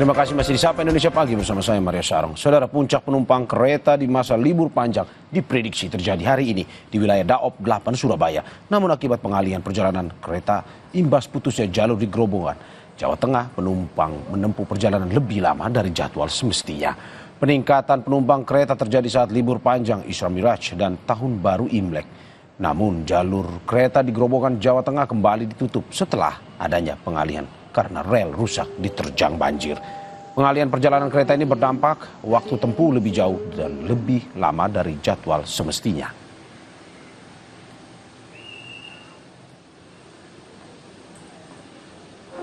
Terima kasih masih di Sapa Indonesia Pagi bersama saya Maria Sarong. Saudara, puncak penumpang kereta di masa libur panjang diprediksi terjadi hari ini di wilayah Daop 8 Surabaya. Namun akibat pengalihan perjalanan kereta imbas putusnya jalur di Grobogan, Jawa Tengah, penumpang menempuh perjalanan lebih lama dari jadwal semestinya. Peningkatan penumpang kereta terjadi saat libur panjang Isra Miraj dan Tahun Baru Imlek. Namun jalur kereta di Grobogan, Jawa Tengah kembali ditutup setelah adanya pengalihan karena rel rusak diterjang banjir. Pengalihan perjalanan kereta ini berdampak waktu tempuh lebih jauh dan lebih lama dari jadwal semestinya.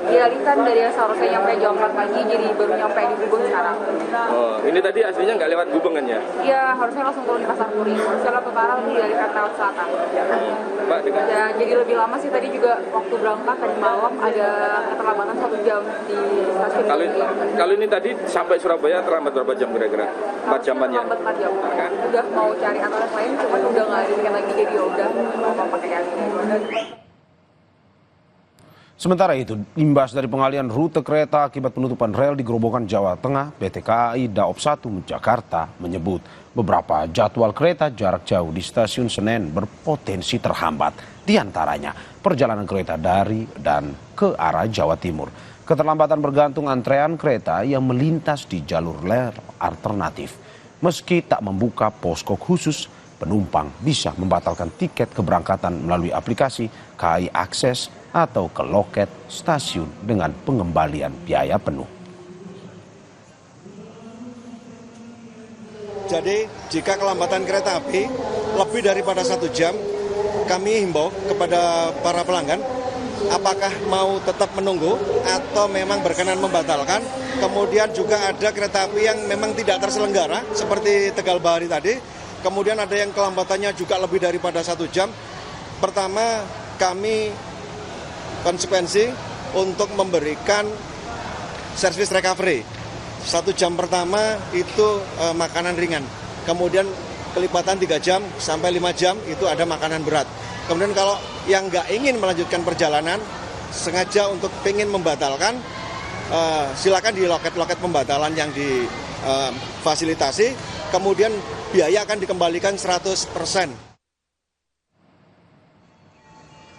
Dialihkan dari yang seharusnya nyampe jam 4 pagi jadi baru nyampe di Gubeng sekarang. Oh, ini tadi aslinya nggak lewat Gubeng kan ya? Iya, harusnya langsung turun di Pasar Turi. Harusnya lewat utara tapi dialihkan lewat selatan. Pak, dengan... Ya, jadi lebih lama sih tadi juga waktu berangkat tadi malam ada keterlambatan 1 jam di stasiun. Kalau ini tadi sampai Surabaya terlambat berapa jam kira-kira? 4 jaman ya? Terlambat 4 jam. Udah mau cari alternatif lain, cuman udah nggak ada lagi jadi ya udah mau pakai yang ini. Sementara itu, imbas dari pengalihan rute kereta akibat penutupan rel di Grobogan, Jawa Tengah, PT KAI Daop 1 Jakarta menyebut beberapa jadwal kereta jarak jauh di stasiun Senen berpotensi terhambat. Di antaranya perjalanan kereta dari dan ke arah Jawa Timur. Keterlambatan bergantung antrean kereta yang melintas di jalur rel alternatif. Meski tak membuka posko khusus, penumpang bisa membatalkan tiket keberangkatan melalui aplikasi KAI Akses atau ke loket stasiun dengan pengembalian biaya penuh. Jadi jika kelambatan kereta api lebih daripada 1 jam, kami himbau kepada para pelanggan apakah mau tetap menunggu atau memang berkenan membatalkan. Kemudian juga ada kereta api yang memang tidak terselenggara seperti Tegal Bahari tadi. Kemudian ada yang kelambatannya juga lebih daripada 1 jam. Pertama, kami konsekuensi untuk memberikan servis recovery. 1 jam pertama itu makanan ringan. Kemudian kelipatan 3 jam sampai 5 jam itu ada makanan berat. Kemudian kalau yang nggak ingin melanjutkan perjalanan, sengaja untuk ingin membatalkan, silakan di loket-loket pembatalan yang difasilitasi. Kemudian biaya akan dikembalikan 100%.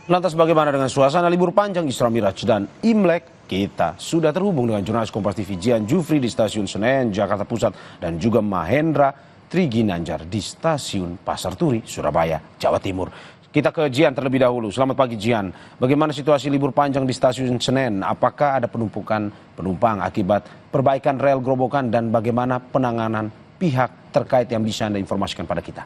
Lantas bagaimana dengan suasana libur panjang Isra Miraj dan Imlek? Kita sudah terhubung dengan jurnalis Kompas TV Jian Jufri di Stasiun Senen, Jakarta Pusat, dan juga Mahendra Triginanjar di Stasiun Pasar Turi, Surabaya, Jawa Timur. Kita ke Jian terlebih dahulu. Selamat pagi Jian. Bagaimana situasi libur panjang di Stasiun Senen? Apakah ada penumpukan penumpang akibat perbaikan rel Grobogan dan bagaimana penanganan pihak terkait yang bisa Anda informasikan pada kita?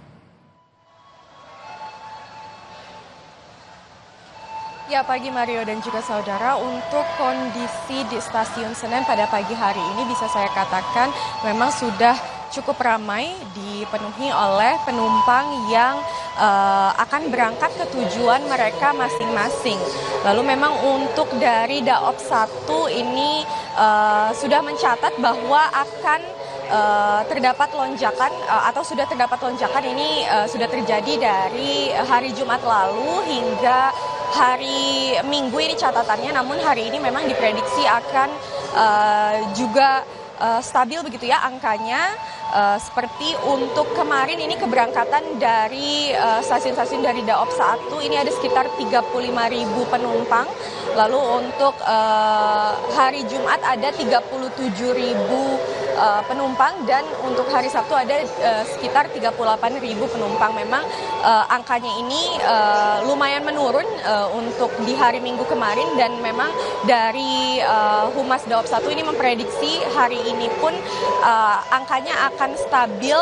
Ya, pagi Mario dan juga saudara, untuk kondisi di Stasiun Senen pada pagi hari ini bisa saya katakan memang sudah cukup ramai, dipenuhi oleh penumpang yang akan berangkat ke tujuan mereka masing-masing. Lalu memang untuk dari Daop 1 ini sudah mencatat bahwa akan terdapat lonjakan atau sudah terdapat lonjakan ini sudah terjadi dari hari Jumat lalu hingga hari Minggu ini catatannya, namun hari ini memang diprediksi akan juga stabil begitu ya angkanya. Seperti untuk kemarin ini keberangkatan dari stasiun-stasiun dari Daop 1 ini ada sekitar 35.000 penumpang. Lalu untuk hari Jumat ada 37.000 penumpang dan untuk hari Sabtu ada sekitar 38.000 penumpang. Memang angkanya ini lumayan menurun untuk di hari Minggu kemarin dan memang dari Humas Daop 1 ini memprediksi hari ini pun angkanya akan stabil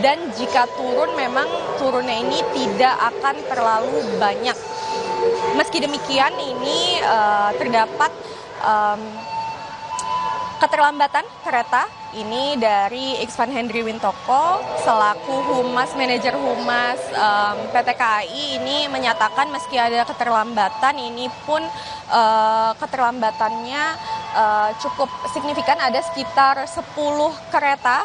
dan jika turun memang turunnya ini tidak akan terlalu banyak. Meski demikian ini terdapat keterlambatan kereta ini dari Iksan Hendry Wintoko selaku manajer humas PT KAI ini menyatakan meski ada keterlambatan ini pun keterlambatannya cukup signifikan, ada sekitar 10 kereta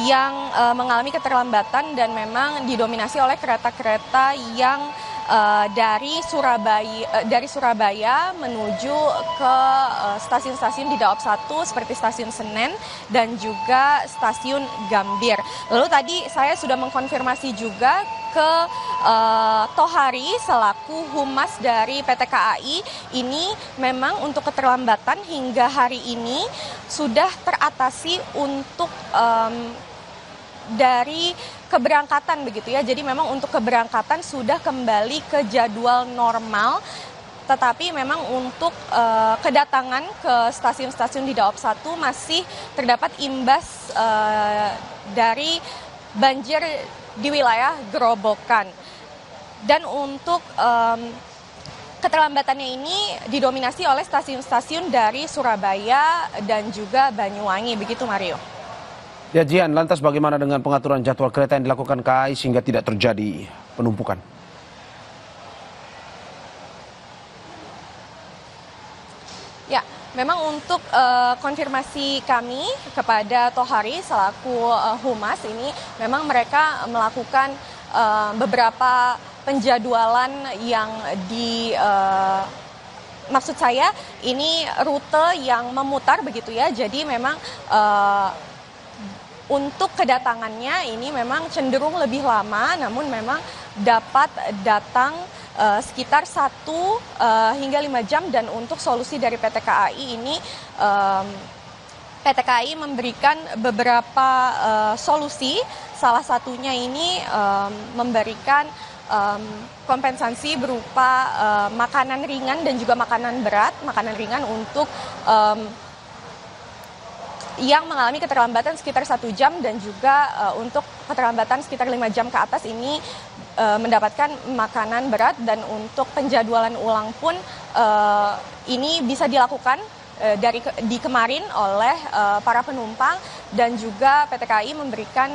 yang mengalami keterlambatan dan memang didominasi oleh kereta-kereta yang dari Surabaya menuju ke stasiun-stasiun di Daop 1 seperti Stasiun Senen dan juga Stasiun Gambir. Lalu tadi saya sudah mengkonfirmasi juga ke Tohari selaku humas dari PT KAI. Ini memang untuk keterlambatan hingga hari ini sudah teratasi untuk dari keberangkatan begitu ya. Jadi memang untuk keberangkatan sudah kembali ke jadwal normal. Tetapi memang untuk kedatangan ke stasiun-stasiun di Daop 1 masih terdapat imbas dari banjir di wilayah Gerobokan. Dan untuk keterlambatannya ini didominasi oleh stasiun-stasiun dari Surabaya dan juga Banyuwangi. Begitu Mario. Ya Jian, lantas bagaimana dengan pengaturan jadwal kereta yang dilakukan KAI sehingga tidak terjadi penumpukan? Ya, memang untuk konfirmasi kami kepada Tohari selaku humas ini, memang mereka melakukan beberapa penjadwalan yang maksud saya ini rute yang memutar begitu ya. Jadi memang untuk kedatangannya ini memang cenderung lebih lama, namun memang dapat datang sekitar 1 hingga 5 jam. Dan untuk solusi dari PT KAI ini, PT KAI memberikan beberapa solusi. Salah satunya ini memberikan kompensasi berupa makanan ringan dan juga makanan berat. Makanan ringan untuk yang mengalami keterlambatan sekitar 1 jam dan juga untuk keterlambatan sekitar 5 jam ke atas ini mendapatkan makanan berat. Dan untuk penjadwalan ulang pun ini bisa dilakukan di kemarin oleh para penumpang, dan juga PT KAI memberikan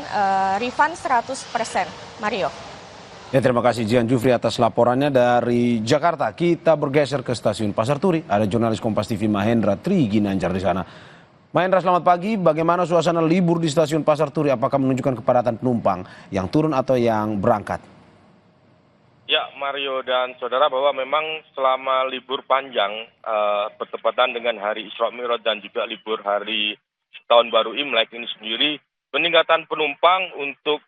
refund 100%. Mario. Ya, terima kasih Jian Jufri atas laporannya dari Jakarta. Kita bergeser ke stasiun Pasar Turi. Ada jurnalis Kompas TV Mahendra Tri Ginanjar di sana. Mahendra, selamat pagi. Bagaimana suasana libur di stasiun Pasar Turi? Apakah menunjukkan kepadatan penumpang yang turun atau yang berangkat? Ya, Mario dan saudara, bahwa memang selama libur panjang bertepatan dengan hari Isra Mi'raj dan juga libur hari Tahun Baru Imlek ini sendiri, peningkatan penumpang untuk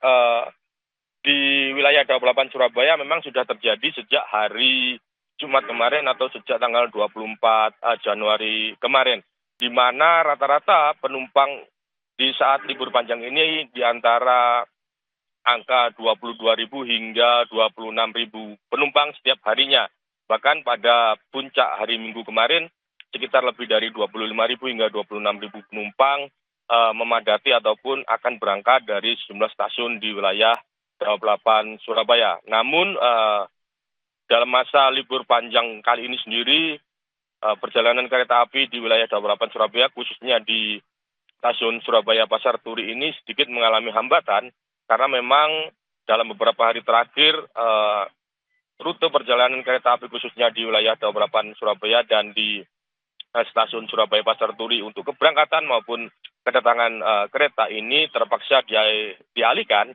di wilayah Daop 8 Surabaya memang sudah terjadi sejak hari Jumat kemarin atau sejak tanggal 24 Januari kemarin, di mana rata-rata penumpang di saat libur panjang ini di antara angka 22.000 hingga 26.000 penumpang setiap harinya. Bahkan pada puncak hari Minggu kemarin, sekitar lebih dari 25.000 hingga 26.000 penumpang memadati ataupun akan berangkat dari sejumlah stasiun di wilayah Daop 8 Surabaya. Namun dalam masa libur panjang kali ini sendiri, perjalanan kereta api di wilayah Daop 8 Surabaya, khususnya di stasiun Surabaya Pasar Turi ini sedikit mengalami hambatan, karena memang dalam beberapa hari terakhir rute perjalanan kereta api khususnya di wilayah Daop 8 Surabaya dan di stasiun Surabaya Pasar Turi untuk keberangkatan maupun kedatangan kereta ini terpaksa dialihkan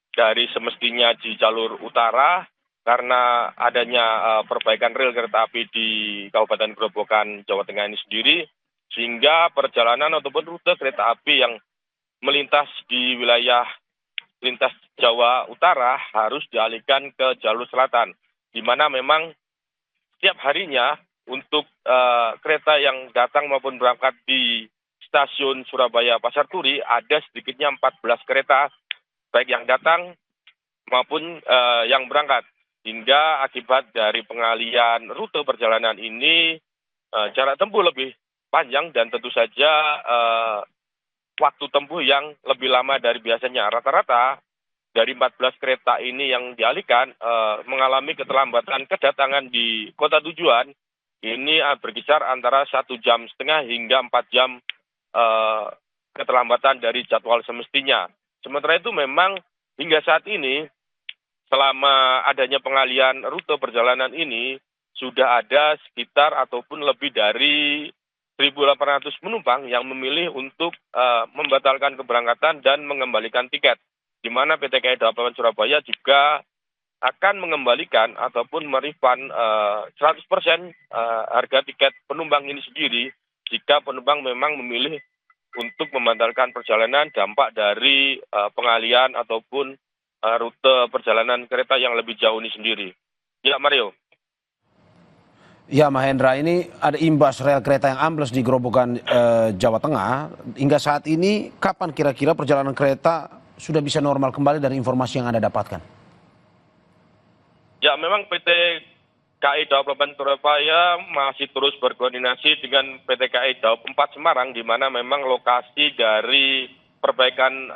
dari semestinya di jalur utara karena adanya perbaikan rel kereta api di Kabupaten Gerobokan, Jawa Tengah ini sendiri, sehingga perjalanan ataupun rute kereta api yang melintas di wilayah lintas Jawa Utara harus dialihkan ke jalur selatan, di mana memang setiap harinya untuk kereta yang datang maupun berangkat di stasiun Surabaya Pasar Turi ada sedikitnya 14 kereta, baik yang datang maupun yang berangkat. Hingga akibat dari pengalian rute perjalanan ini jarak tempuh lebih panjang dan tentu saja waktu tempuh yang lebih lama dari biasanya. Rata-rata dari 14 kereta ini yang dialihkan mengalami keterlambatan kedatangan di kota tujuan. Ini berkisar antara 1,5 jam hingga 4 jam keterlambatan dari jadwal semestinya. Sementara itu memang hingga saat ini, selama adanya pengalian rute perjalanan ini, sudah ada sekitar ataupun lebih dari 1.800 penumpang yang memilih untuk membatalkan keberangkatan dan mengembalikan tiket. Di mana PT KAI Daop 8 Surabaya juga akan mengembalikan ataupun merefund 100% harga tiket penumpang ini sendiri jika penumpang memang memilih untuk membatalkan perjalanan dampak dari pengalian ataupun rute perjalanan kereta yang lebih jauh ini sendiri. Ya, Mario. Ya, Mahendra, ini ada imbas rel kereta yang ambles di Grobogan, Jawa Tengah. Hingga saat ini, kapan kira-kira perjalanan kereta sudah bisa normal kembali dari informasi yang Anda dapatkan? Ya, memang PT KAI Daob 8 Surabaya masih terus berkoordinasi dengan PT KAI Daob 4 Semarang, di mana memang lokasi dari perbaikan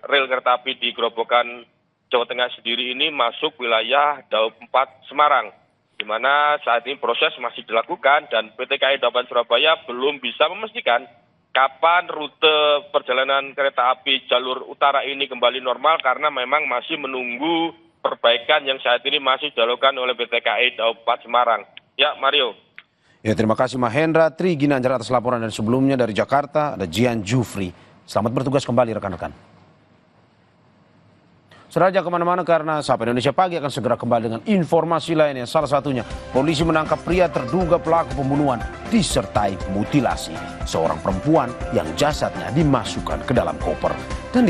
rel kereta api di Grobogan, Jawa Tengah sendiri ini masuk wilayah Daob 4 Semarang, di mana saat ini proses masih dilakukan dan PT KAI Daob 8 Surabaya belum bisa memastikan kapan rute perjalanan kereta api jalur utara ini kembali normal karena memang masih menunggu perbaikan yang saat ini masih dilakukan oleh PT KAI Daob 4 Semarang. Ya, Mario. Ya, terima kasih Mahendra Tri Ginanjar atas laporan dan sebelumnya dari Jakarta ada Jian Jufri. Selamat bertugas kembali rekan-rekan. Saudara, jangan kemana-mana karena Sapa Indonesia Pagi akan segera kembali dengan informasi lainnya. Salah satunya, polisi menangkap pria terduga pelaku pembunuhan disertai mutilasi seorang perempuan yang jasadnya dimasukkan ke dalam koper. Dan